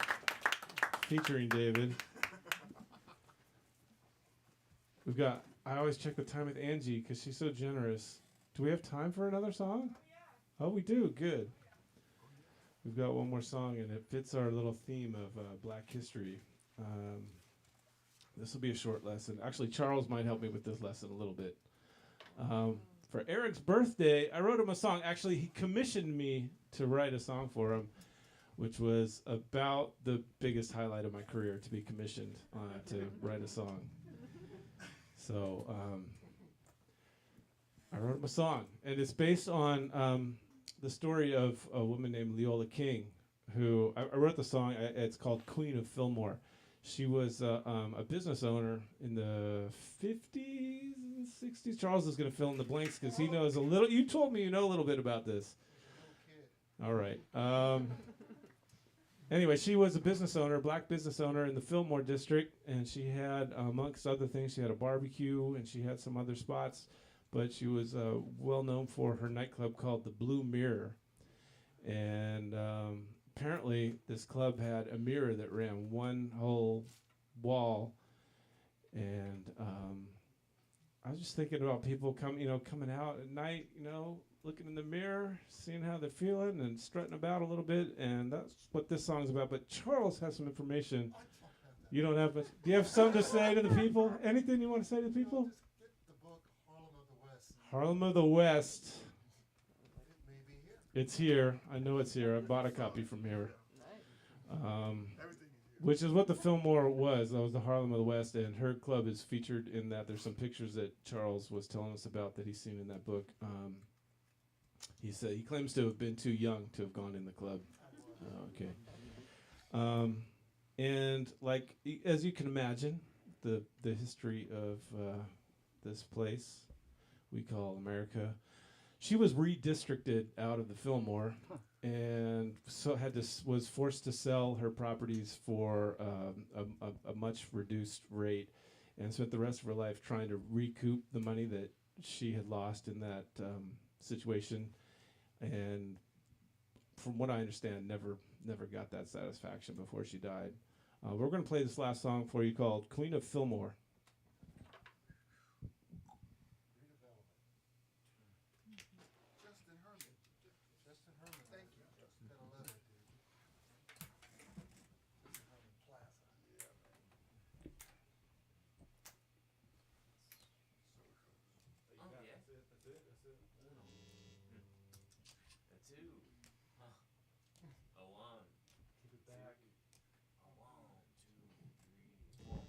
featuring David. We've got, I always check the time with Angie because she's so generous. Do we have time for another song? Oh, we do. Good. We've got one more song, and it fits our little theme of Black history. This will be a short lesson. Actually, Charles might help me with this lesson a little bit. For Eric's birthday, I wrote him a song. Actually, he commissioned me to write a song for him, which was about the biggest highlight of my career, to be commissioned to write a song. So I wrote him a song, and it's based on the story of a woman named Leola King, who I wrote the song. It's called Queen of Fillmore. She was a business owner in the 50s and 60s. Charles is going to fill in the blanks because he knows a little. You told me you know a little bit about this. All right. Anyway, she was a business owner, black business owner in the Fillmore district, and she had, amongst other things, she had a barbecue and she had some other spots, but she was well known for her nightclub called the Blue Mirror. And apparently this club had a mirror that ran one whole wall, and I was just thinking about people coming out at night, looking in the mirror, seeing how they're feeling, and strutting about a little bit, and that's what this song's about. But Charles has some information. You don't have much. Do you have something to say to the people? Anything you want to say to the people? Just get the book Harlem of the West. Harlem of the West. It may be here. It's here. I know it's here. I bought a copy from here. Everything is here. Which is what the Fillmore was. That was the Harlem of the West, and her club is featured in that. There's some pictures that Charles was telling us about that he's seen in that book. He said he claims to have been too young to have gone in the club. Okay. And like as you can imagine, the history of this place we call America. She was redistricted out of the Fillmore, and so was forced to sell her properties for a much reduced rate, and spent the rest of her life trying to recoup the money that she had lost in that situation. And from what I understand, never got that satisfaction before she died. We're going to play this last song for you called Queen of Fillmore. Justin Herman. Justin Herman. Thank you. Justin got a letter, dude. Justin Herman Plaza. Yeah, man. Oh, yeah. That's it. Uno. A two. Huh. A one. Keep it back. A one, 2, 3, 4.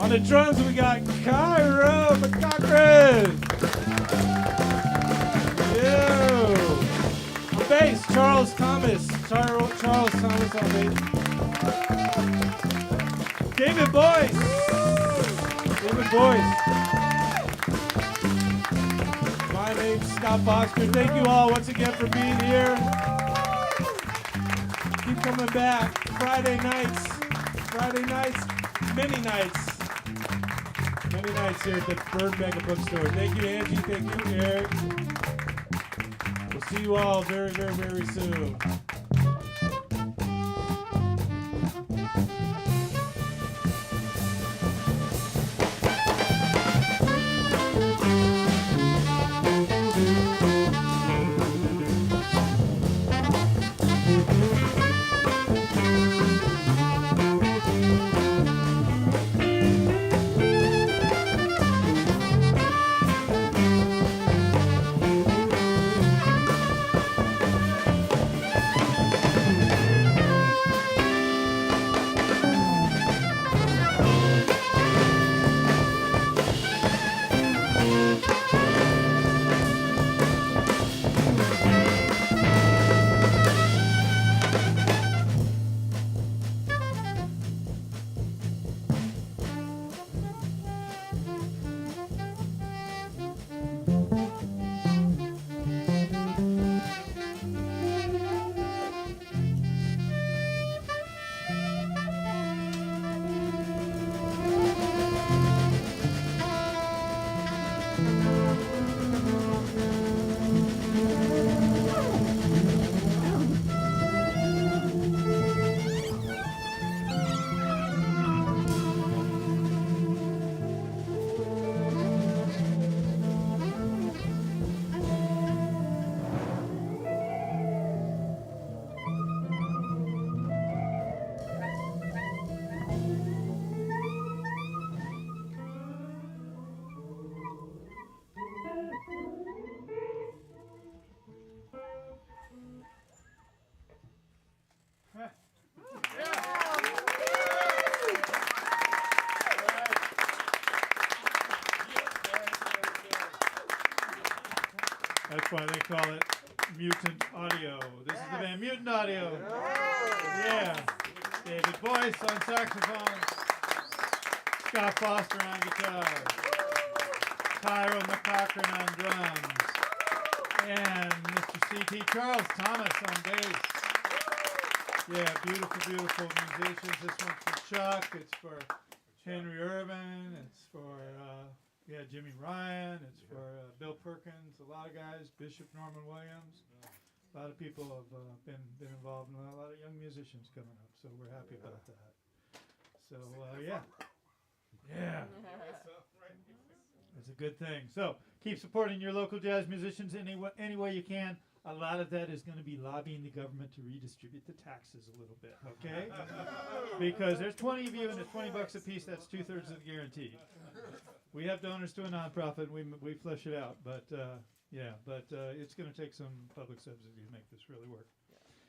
On the drums, we got Cairo McCockran. Yo. On bass, Charles Thomas. Charles Thomas on bass. David Boyce. My name's Scott Foster. Thank you all once again for being here. Keep coming back. Friday nights, many nights here at the Bird Mega Bookstore. Thank you, Angie. Thank you, Eric. We'll see you all very, very, very soon. That's why they call it Mutant Audio. This is the band Mutant Audio. Yeah. David Boyce on saxophone. Scott Foster on guitar. Cairo McCockran on drums. And Mr. C.T. Charles Thomas on bass. Yeah, beautiful, beautiful musicians. This one's for Chuck. It's for Henry Irvin. It's for Jimmy Ryan. It's for Bill Perkins. A lot of guys. Bishop Norman Williams. A lot of people have been involved, and a lot of young musicians coming up. So we're happy about that. So yeah. It's a good thing. So keep supporting your local jazz musicians any way you can. A lot of that is going to be lobbying the government to redistribute the taxes a little bit, okay? Because there's 20 of you and it's $20 a piece. That's 2/3 of the guarantee. We have donors to a nonprofit. We flesh it out, but it's going to take some public subsidy to make this really work.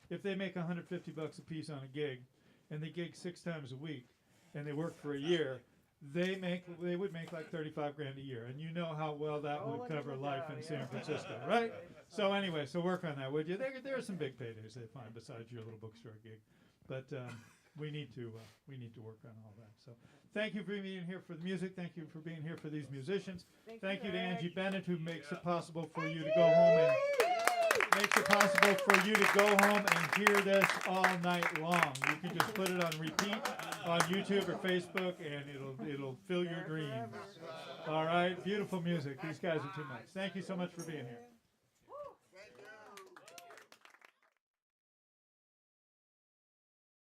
If they make $150 a piece on a gig, and they gig 6 times a week, and they work for a year, they would make like $35,000 a year, and you know how well that would cover life in San Francisco, right? So anyway, so work on that, would you? There are some big paydays they find besides your little bookstore gig, but we need to work on all that. So thank you for being here for the music. Thank you for being here for these musicians. Thank you to Angie Bennett, who makes it possible for you to go home and hear this all night long. You can just put it on repeat on YouTube or Facebook, and it'll fill your dreams. All right, beautiful music. These guys are too much. Thank you so much for being here.